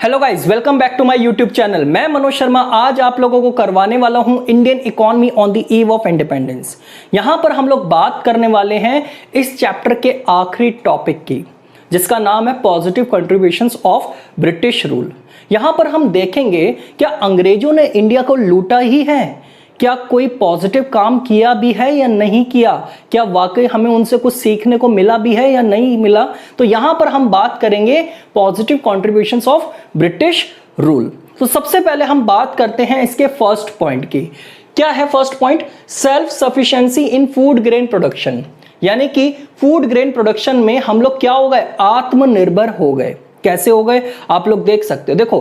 Hello guys, welcome back to my YouTube channel. मैं मनोज शर्मा आज आप लोगों को करवाने वाला हूं Indian economy on the eve of independence. यहां पर हम लोग बात करने वाले हैं इस चैप्टर के आखिरी टॉपिक की, जिसका नाम है positive contributions of British rule. यहां पर हम देखेंगे क्या अंग्रेजों ने इंडिया को लूटा ही है, क्या कोई पॉजिटिव काम किया भी है या नहीं किया, क्या वाकई हमें उनसे कुछ सीखने को मिला भी है या नहीं मिला। तो यहां पर हम बात करेंगे positive contributions of British rule. तो सबसे पहले हम बात करते हैं इसके फर्स्ट पॉइंट की। क्या है फर्स्ट पॉइंट? सेल्फ सफिशिएंसी इन फूड ग्रेन प्रोडक्शन, यानी कि फूड ग्रेन प्रोडक्शन में हम लोग क्या हो गए, आत्मनिर्भर हो गए। कैसे हो गए आप लोग देख सकते हो। देखो,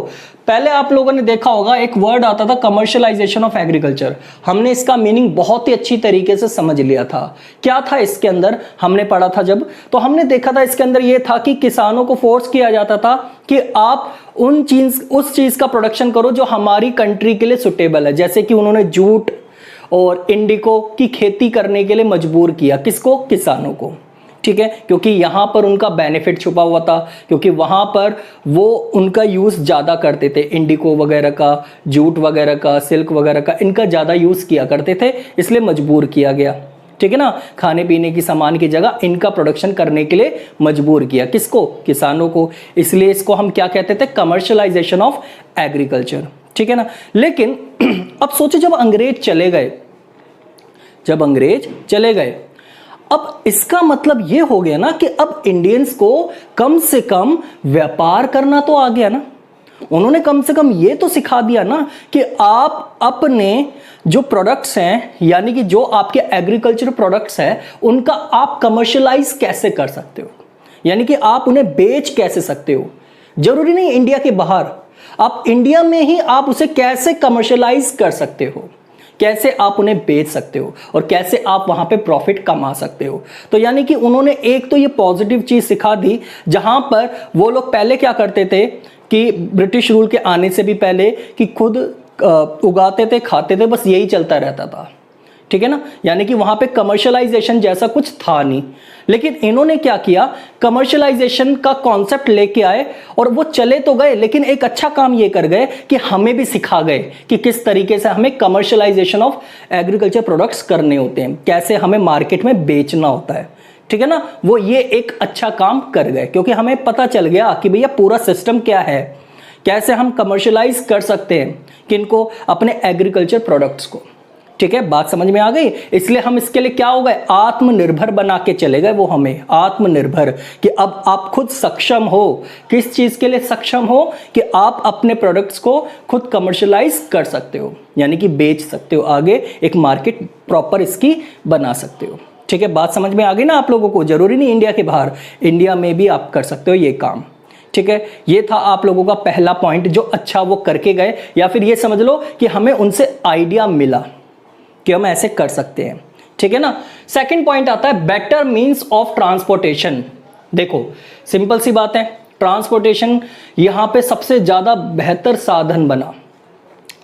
पहले आप लोगों ने देखा होगा एक वर्ड आता था कमर्शियलाइजेशन ऑफ एग्रीकल्चर। हमने इसका मीनिंग बहुत ही अच्छी तरीके से समझ लिया था। क्या था इसके अंदर, हमने पढ़ा था जब, तो हमने देखा था इसके अंदर ये था कि किसानों को फोर्स किया जाता था कि आप उस चीज का प्रोडक्शन करो जो हमारी कंट्री के लिए सुटेबल है। जैसे कि उन्होंने जूट और इंडिको की खेती करने के लिए मजबूर किया, किसको? किसानों को। ठीक है, क्योंकि यहां पर उनका बेनिफिट छुपा हुआ था, क्योंकि वहां पर वो उनका यूज ज्यादा करते थे, इंडिको वगैरह का, जूट वगैरह का, सिल्क वगैरह का, इनका ज्यादा यूज किया करते थे, इसलिए मजबूर किया गया। ठीक है ना, खाने पीने की सामान की जगह इनका प्रोडक्शन करने के लिए मजबूर किया, किसको? किसानों को। इसलिए इसको हम क्या कहते थे? Commercialisation of agriculture. ठीक है ना। लेकिन अब सोचो, जब अंग्रेज चले गए, अब इसका मतलब यह हो गया ना कि अब इंडियंस को कम से कम व्यापार करना तो आ गया ना। उन्होंने कम से कम ये तो सिखा दिया ना कि आप अपने जो प्रोडक्ट्स हैं, यानी कि जो आपके एग्रीकल्चर प्रोडक्ट्स हैं, उनका आप कमर्शियलाइज कैसे कर सकते हो, यानी कि आप उन्हें बेच कैसे सकते हो। जरूरी नहीं इंडिया के बाहर, आप इंडिया में ही आप उसे कैसे कमर्शियलाइज कर सकते हो, कैसे आप उन्हें बेच सकते हो और कैसे आप वहां पे प्रॉफिट कमा सकते हो। तो यानी कि उन्होंने एक तो ये पॉजिटिव चीज सिखा दी, जहां पर वो लोग पहले क्या करते थे कि ब्रिटिश रूल के आने से भी पहले कि खुद उगाते थे, खाते थे, बस यही चलता रहता था। ठीक है ना, यानी कि वहां पे कमर्शियलाइजेशन जैसा कुछ था नहीं। लेकिन इन्होंने क्या किया, कमर्शियलाइजेशन का कॉन्सेप्ट लेके आए और वो चले तो गए, लेकिन एक अच्छा काम ये कर गए कि हमें भी सिखा गए कि किस तरीके से हमें कमर्शियलाइजेशन ऑफ एग्रीकल्चर प्रोडक्ट्स करने होते हैं, कैसे हमें मार्केट में बेचना होता है। ठीक है ना, वो ये एक अच्छा काम कर गए, क्योंकि हमें पता चल गया कि भैया पूरा सिस्टम क्या है, कैसे हम कमर्शियलाइज कर सकते हैं किनको, अपने एग्रीकल्चर प्रोडक्ट्स को। ठीक है, बात समझ में आ गई। इसलिए हम इसके लिए क्या हो गए, आत्मनिर्भर बना के चले गए। वो हमें आत्मनिर्भर कि अब आप खुद सक्षम हो, किस चीज के लिए सक्षम हो कि आप अपने प्रोडक्ट्स को खुद कमर्शियलाइज कर सकते हो, यानी कि बेच सकते हो, आगे एक मार्केट प्रॉपर इसकी बना सकते हो। ठीक है, बात समझ में आ गई ना आप लोगों को। जरूरी नहीं इंडिया के बाहर, इंडिया में भी आप कर सकते हो ये काम। ठीक है, ये था आप लोगों का पहला पॉइंट जो अच्छा वो करके गए, या फिर ये समझ लो कि हमें उनसे आइडिया मिला कि हम ऐसे कर सकते हैं। ठीक है ना। सेकंड पॉइंट आता है बेटर मींस ऑफ ट्रांसपोर्टेशन। देखो, सिंपल सी बात है, ट्रांसपोर्टेशन यहां पे सबसे ज्यादा बेहतर साधन बना।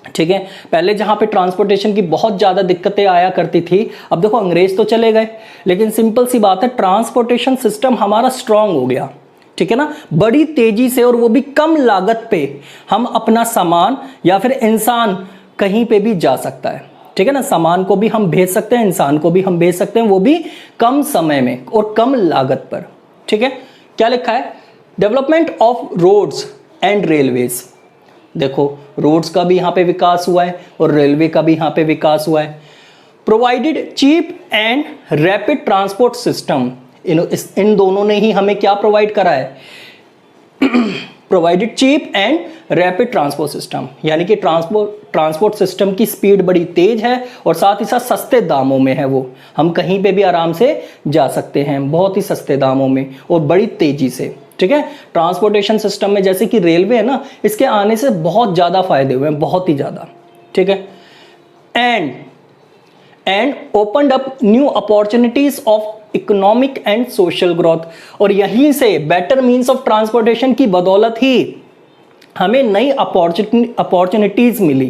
ठीक है, पहले जहां पे ट्रांसपोर्टेशन की बहुत ज्यादा दिक्कतें आया करती थी, अब देखो अंग्रेज तो चले गए, लेकिन सिंपल सी बात है ट्रांसपोर्टेशन सिस्टम हमारा स्ट्रांग हो गया। ठीक है ना, बड़ी तेजी से और वो भी कम लागत पे हम अपना सामान या फिर इंसान कहीं पे भी जा सकता है। ठीक है ना, सामान को भी हम भेज सकते हैं, इंसान को भी हम भेज सकते हैं, वो भी कम समय में और कम लागत पर। ठीक है, क्या लिखा है? Development of roads and railways. देखो, रोड्स का भी यहां पे विकास हुआ है और रेलवे का भी यहां पे विकास हुआ है। Provided cheap and rapid transport system. इन दोनों ने ही हमें क्या प्रोवाइड करा है? Provided cheap and rapid transport system, यानी कि ट्रांसपोर्ट सिस्टम की स्पीड बड़ी तेज है और साथ ही साथ सस्ते दामों में है। वो हम कहीं पे भी आराम से जा सकते हैं, बहुत ही सस्ते दामों में और बड़ी तेजी से। ठीक है, ट्रांसपोर्टेशन सिस्टम में जैसे कि रेलवे है ना, इसके आने से बहुत ज्यादा फायदे हुए हैं, बहुत ही ज्यादा। ठीक है, and opened up new opportunities of economic and social growth. और यहीं से बेटर मींस ऑफ ट्रांसपोर्टेशन की बदौलत ही हमें नई अपॉर्चुनिटीज मिली।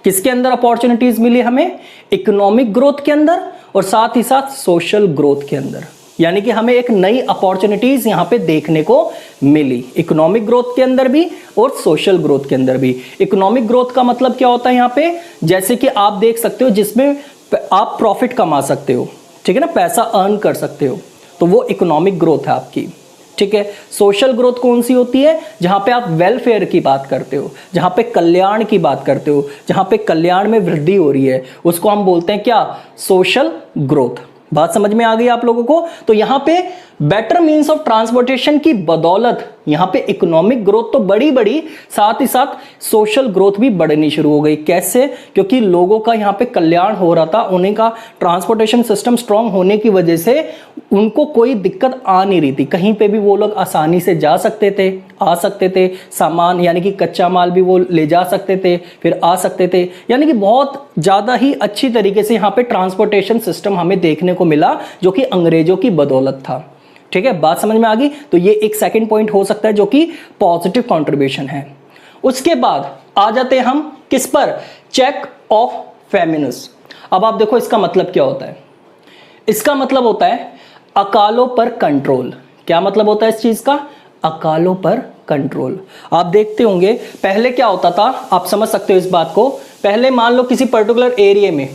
किसके अंदर अपॉर्चुनिटीज मिली हमें? इकोनॉमिक ग्रोथ के अंदर और साथ ही साथ सोशल ग्रोथ के अंदर। यानी कि हमें एक नई अपॉर्चुनिटीज यहां पे देखने को मिली, इकोनॉमिक ग्रोथ के अंदर भी और सोशल ग्रोथ के अंदर भी। इकोनॉमिक ग्रोथ का मतलब क्या होता है यहाँ पे, जैसे कि आप देख सकते हो जिसमें आप प्रॉफिट कमा सकते हो, ठीक है ना, पैसा अर्न कर सकते हो, तो वो इकोनॉमिक ग्रोथ है आपकी, ठीक है। सोशल ग्रोथ कौन सी होती है, जहां पे आप वेलफेयर की बात करते हो, जहां पे कल्याण की बात करते हो, जहां पे कल्याण में वृद्धि हो रही है, उसको हम बोलते हैं क्या, सोशल ग्रोथ। बात समझ में आ गई आप लोगों को। तो यहां पे बेटर मींस ऑफ ट्रांसपोर्टेशन की बदौलत यहां पे इकोनॉमिक ग्रोथ तो बड़ी साथ ही साथ सोशल ग्रोथ भी बढ़नी शुरू हो गई। कैसे, क्योंकि लोगों का यहां पे कल्याण हो रहा था, उन्हीं का ट्रांसपोर्टेशन सिस्टम स्ट्रांग होने की वजह से उनको कोई दिक्कत आ नहीं रही थी, कहीं पे भी वो लोग आसानी से जा सकते थे, आ सकते थे, सामान यानी कि कच्चा माल भी वो ले जा सकते थे, फिर आ सकते थे, यानी कि बहुत ज्यादा ही अच्छी तरीके से यहाँ पे ट्रांसपोर्टेशन सिस्टम हमें देखने को मिला, जो कि अंग्रेजों की बदौलत था। ठीक है, बात समझ में आ गई। तो ये एक सेकंड पॉइंट हो सकता है जो कि पॉजिटिव कंट्रीब्यूशन है। उसके बाद आ जाते हैं हम किस पर, चेक ऑफ फेमिनिस। अब आप देखो इसका मतलब क्या होता है, इसका मतलब होता है अकालों पर कंट्रोल। क्या मतलब होता है इस चीज का, अकालों पर कंट्रोल। आप देखते होंगे पहले क्या होता था, आप समझ सकते हो इस बात को। पहले मान लो किसी पर्टिकुलर एरिया में,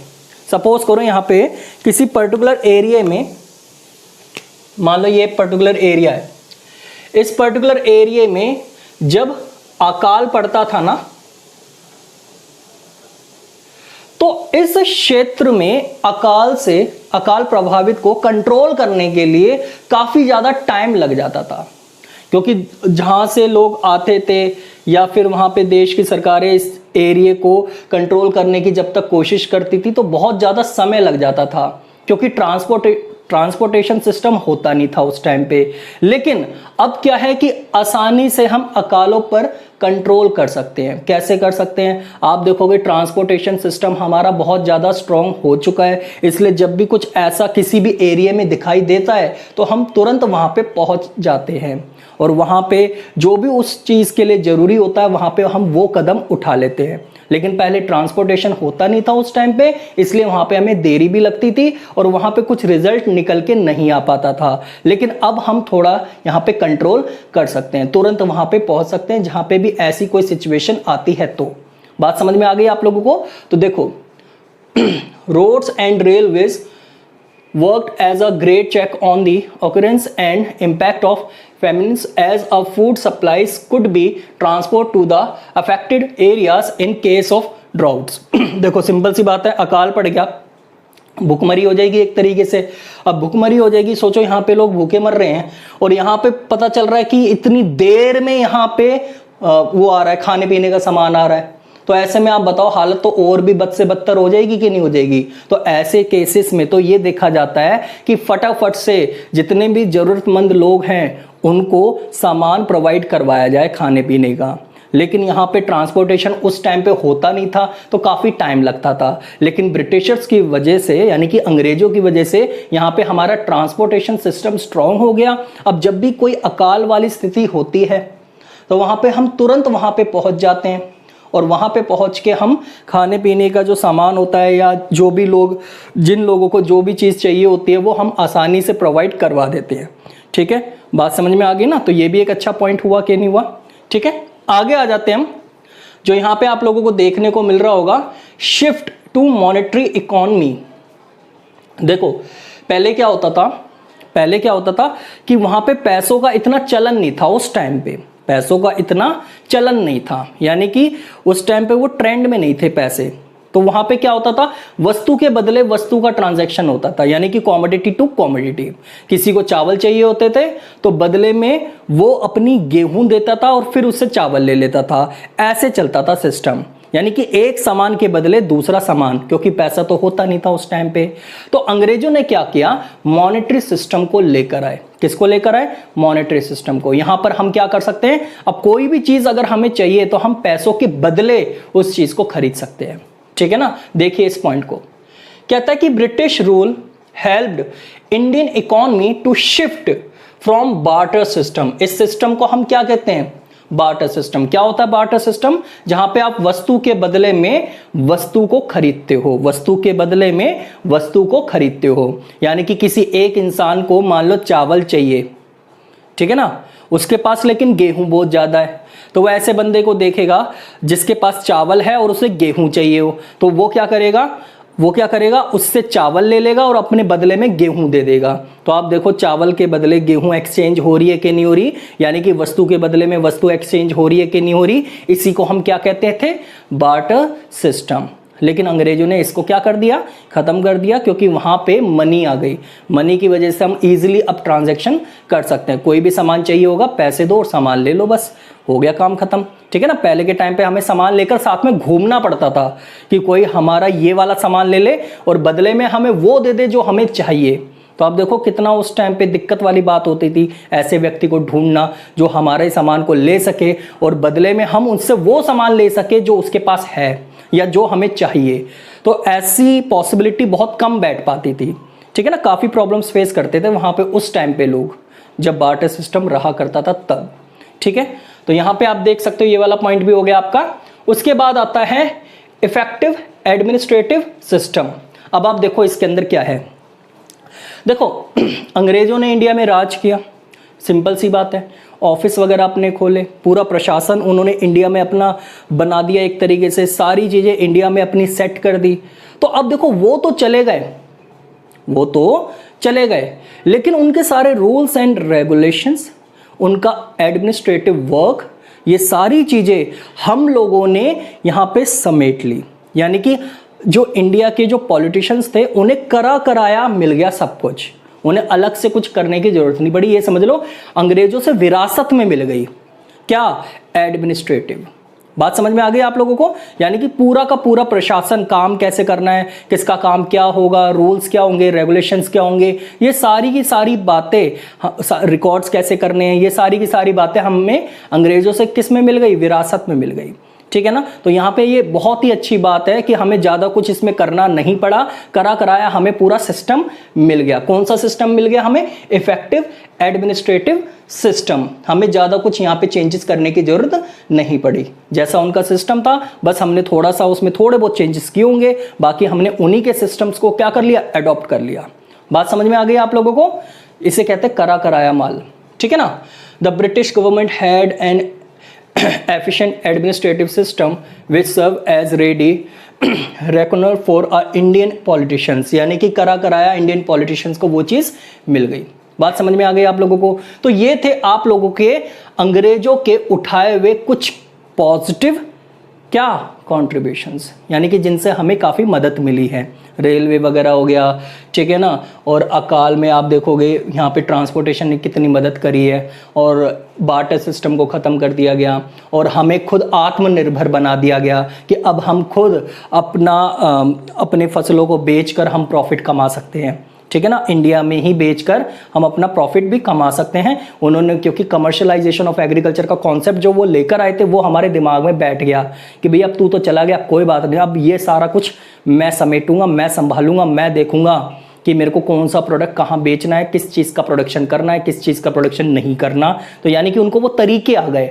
सपोज करो यहां पे किसी पर्टिकुलर एरिया में, मान लो ये पर्टिकुलर एरिया है, इस पर्टिकुलर एरिया में जब अकाल पड़ता था ना, तो इस क्षेत्र में अकाल प्रभावित को कंट्रोल करने के लिए काफी ज्यादा टाइम लग जाता था, क्योंकि जहां से लोग आते थे या फिर वहां पे देश की सरकारें इस एरिया को कंट्रोल करने की जब तक कोशिश करती थी तो बहुत ज्यादा समय लग जाता था, क्योंकि ट्रांसपोर्टेशन सिस्टम होता नहीं था उस टाइम पे। लेकिन अब क्या है कि आसानी से हम अकालों पर कंट्रोल कर सकते हैं। कैसे कर सकते हैं, आप देखोगे ट्रांसपोर्टेशन सिस्टम हमारा बहुत ज़्यादा स्ट्रॉन्ग हो चुका है, इसलिए जब भी कुछ ऐसा किसी भी एरिया में दिखाई देता है तो हम तुरंत वहां पे पहुंच जाते हैं, और वहां पे जो भी उस चीज़ के लिए ज़रूरी होता है वहां पे हम वो कदम उठा लेते हैं। लेकिन पहले ट्रांसपोर्टेशन होता नहीं था उस टाइम पे, इसलिए वहां पे हमें देरी भी लगती थी और वहां पे कुछ रिजल्ट निकल के नहीं आ पाता था। लेकिन अब हम थोड़ा यहाँ पे कंट्रोल कर सकते हैं, तुरंत वहां पे पहुंच सकते हैं जहां पे भी ऐसी कोई सिचुएशन आती है। तो बात समझ में आ गई आप लोगों को। तो देखो roads and railways worked as a great check on the occurrence and impact of famines as a food supplies could be transported to the affected areas in case of droughts। देखो सिंपल सी बात है, अकाल पड़ गया, भूखमरी हो जाएगी एक तरीके से। अब भूखमरी हो जाएगी, सोचो यहाँ पे लोग भूखे मर रहे हैं और यहाँ पे पता चल रहा है कि इतनी देर में यहाँ पे वो आ रहा है, खाने पीने का सामान आ रहा है, तो ऐसे में आप बताओ हालत तो और भी बद से बदतर हो जाएगी कि नहीं हो जाएगी। तो ऐसे केसेस में तो ये देखा जाता है कि फटाफट से जितने भी जरूरतमंद लोग हैं उनको सामान प्रोवाइड करवाया जाए खाने पीने का। लेकिन यहाँ पे ट्रांसपोर्टेशन उस टाइम पे होता नहीं था तो काफ़ी टाइम लगता था। लेकिन ब्रिटिशर्स की वजह से यानी कि अंग्रेजों की वजह से यहाँ पे हमारा ट्रांसपोर्टेशन सिस्टम स्ट्रांग हो गया। अब जब भी कोई अकाल वाली स्थिति होती है तो वहाँ पे हम तुरंत वहाँ पे पहुँच जाते हैं और वहाँ पे पहुँच के हम खाने पीने का जो सामान होता है या जो भी लोग, जिन लोगों को जो भी चीज़ चाहिए होती है वो हम आसानी से प्रोवाइड करवा देते हैं। ठीक है, बात समझ में आ गई ना। तो ये भी एक अच्छा पॉइंट हुआ कि नहीं हुआ। ठीक है, आगे आ जाते हैं हम। जो यहाँ पे आप लोगों को देखने को मिल रहा होगा, शिफ्ट टू मॉनेटरी इकोनॉमी। देखो पहले क्या होता था कि वहाँ पे पैसों का इतना चलन नहीं था उस टाइम पे, पैसों का इतना चलन नहीं था, यानी कि उस टाइम पे वो ट्रेंड में नहीं थे पैसे। तो वहां पे क्या होता था, वस्तु के बदले वस्तु का ट्रांजैक्शन होता था, यानी कि कॉमोडिटी टू कॉमोडिटी। किसी को चावल चाहिए होते थे तो बदले में वो अपनी गेहूं देता था और फिर उससे चावल ले लेता था। ऐसे चलता था सिस्टम, यानी कि एक सामान के बदले दूसरा सामान, क्योंकि पैसा तो होता नहीं था उस टाइम पे। तो अंग्रेजों ने क्या किया, मॉनेटरी सिस्टम को लेकर आए। किसको लेकर आए, मॉनेटरी सिस्टम को। यहां पर हम क्या कर सकते हैं, अब कोई भी चीज अगर हमें चाहिए तो हम पैसों के बदले उस चीज को खरीद सकते हैं। ठीक है ना। देखिए इस पॉइंट को, कहता है कि British rule helped Indian economy to shift from barter system. इस सिस्टम को हम क्या कहते हैं, बार्टर सिस्टम। क्या होता है बार्टर सिस्टम, जहां पे आप वस्तु के बदले में वस्तु को खरीदते हो, वस्तु के बदले में वस्तु को खरीदते हो। यानी कि किसी एक इंसान को मान लो चावल चाहिए, ठीक है ना, उसके पास लेकिन गेहूं बहुत ज़्यादा है, तो वो ऐसे बंदे को देखेगा जिसके पास चावल है और उसे गेहूं चाहिए हो, तो वो क्या करेगा, उससे चावल ले लेगा और अपने बदले में गेहूं दे देगा। तो आप देखो चावल के बदले गेहूं एक्सचेंज हो रही है कि नहीं हो रही, यानी कि वस्तु के बदले में वस्तु एक्सचेंज हो रही है कि नहीं हो रही। इसी को हम क्या कहते थे, बार्टर सिस्टम। लेकिन अंग्रेजों ने इसको क्या कर दिया, खत्म कर दिया, क्योंकि वहां पे मनी आ गई। मनी की वजह से हम इजीली अब ट्रांजैक्शन कर सकते हैं। कोई भी सामान चाहिए होगा, पैसे दो और सामान ले लो, बस हो गया काम खत्म। ठीक है ना, पहले के टाइम पे हमें सामान लेकर साथ में घूमना पड़ता था कि कोई हमारा ये वाला सामान ले ले और बदले में हमें वो दे दे जो हमें चाहिए। तो आप देखो कितना उस टाइम पे दिक्कत वाली बात होती थी, ऐसे व्यक्ति को ढूंढना जो हमारे सामान को ले सके और बदले में हम उनसे वो सामान ले सके जो उसके पास है या जो हमें चाहिए। तो ऐसी पॉसिबिलिटी बहुत कम बैठ पाती थी। ठीक है ना, काफ़ी प्रॉब्लम्स फेस करते थे वहाँ पे उस टाइम पे लोग, जब बार्टर सिस्टम रहा करता था तब। ठीक है, तो यहाँ पे आप देख सकते हो ये वाला पॉइंट भी हो गया आपका। उसके बाद आता है इफेक्टिव एडमिनिस्ट्रेटिव सिस्टम। अब आप देखो इसके अंदर क्या है। देखो अंग्रेजों ने इंडिया में राज किया, सिंपल सी बात है, ऑफिस वगैरह अपने खोले, पूरा प्रशासन उन्होंने इंडिया में अपना बना दिया, एक तरीके से सारी चीज़ें इंडिया में अपनी सेट कर दी। तो अब देखो वो तो चले गए, लेकिन उनके सारे रूल्स एंड रेगुलेशंस, उनका एडमिनिस्ट्रेटिव वर्क, ये सारी चीज़ें हम लोगों ने यहाँ पे समेट ली। यानी कि जो इंडिया के जो पॉलिटिशियंस थे उन्हें कराया मिल गया सब कुछ, उन्हें अलग से कुछ करने की जरूरत नहीं पड़ी। ये समझ लो अंग्रेजों से विरासत में मिल गई क्या, एडमिनिस्ट्रेटिव। बात समझ में आ गई आप लोगों को, यानी कि पूरा का पूरा प्रशासन, काम कैसे करना है, किसका काम क्या होगा, रूल्स क्या होंगे, रेगुलेशंस क्या होंगे, ये सारी की सारी बातें, रिकॉर्ड्स कैसे करने हैं, ये सारी की सारी बातें हमें अंग्रेजों से किस में मिल गई, विरासत में मिल गई। ठीक है ना, तो यहाँ पे ये बहुत ही अच्छी बात है कि हमें ज़्यादा कुछ इसमें करना नहीं पड़ा, कराया हमें पूरा सिस्टम मिल गया। कौन सा सिस्टम मिल गया हमें, इफेक्टिव एडमिनिस्ट्रेटिव सिस्टम। हमें ज़्यादा कुछ यहाँ पे चेंजेस करने की जरूरत नहीं पड़ी, जैसा उनका सिस्टम था बस हमने थोड़ा सा उसमें थोड़े बहुत चेंजेस किए होंगे, बाकी हमने उन्हीं के सिस्टम्स को क्या कर लिया, अडॉप्ट कर लिया। बात समझ में आ गई आप लोगों को, इसे कहते हैं कराया माल। ठीक है ना, the British government had an efficient administrative system which serve as ready reckoner for Indian politicians। यानी कि कराया इंडियन पॉलिटिशियंस को वो चीज मिल गई। बात समझ में आ गई आप लोगों को। तो ये थे आप लोगों के अंग्रेजों के उठाए हुए कुछ पॉजिटिव क्या कॉन्ट्रीब्यूशंस, यानी कि जिनसे हमें काफ़ी मदद मिली है। रेलवे वगैरह हो गया, ठीक है ना, और अकाल में आप देखोगे यहाँ पे ट्रांसपोर्टेशन ने कितनी मदद करी है, और बार्टर सिस्टम को ख़त्म कर दिया गया और हमें खुद आत्मनिर्भर बना दिया गया कि अब हम खुद अपने फसलों को बेचकर हम प्रॉफिट कमा सकते हैं। ठीक है ना, इंडिया में ही बेचकर हम अपना प्रॉफिट भी कमा सकते हैं। उन्होंने, क्योंकि कमर्शलाइजेशन ऑफ एग्रीकल्चर का कॉन्सेप्ट जो वो लेकर आए थे वो हमारे दिमाग में बैठ गया कि भैया अब तू तो चला गया, कोई बात नहीं, अब ये सारा कुछ मैं समेटूंगा, मैं संभालूंगा, मैं देखूंगा कि मेरे को कौन सा प्रोडक्ट कहाँ बेचना है, किस चीज़ का प्रोडक्शन करना है, किस चीज़ का प्रोडक्शन नहीं करना। तो यानी कि उनको वो तरीके आ गए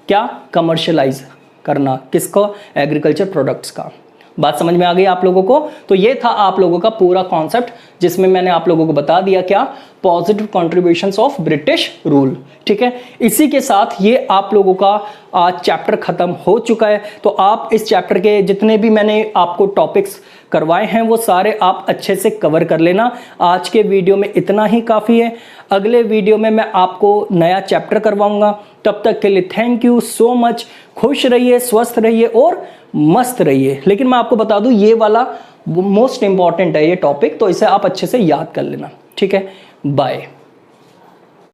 क्या, कमर्शलाइज करना, किसका, एग्रीकल्चर प्रोडक्ट्स का। बात समझ में आ गई आप लोगों को। तो ये था आप लोगों का पूरा कॉन्सेप्ट, जिसमें मैंने आप लोगों को बता दिया क्या, positive contributions of British rule. ठीक है, इसी के साथ ये आप लोगों का आज चैप्टर खत्म हो चुका है। तो आप इस चैप्टर के जितने भी मैंने आपको टॉपिक्स करवाए हैं वो सारे आप अच्छे से कवर कर लेना। आज के वीडियो में इतना ही काफ़ी है, अगले वीडियो में मैं आपको नया चैप्टर करवाऊंगा। तब तक के लिए थैंक यू सो मच। खुश रहिए, स्वस्थ रहिए और मस्त रहिए। लेकिन मैं आपको बता दूं ये वाला मोस्ट इंपॉर्टेंट है ये टॉपिक, तो इसे आप अच्छे से याद कर लेना। ठीक है, बाय।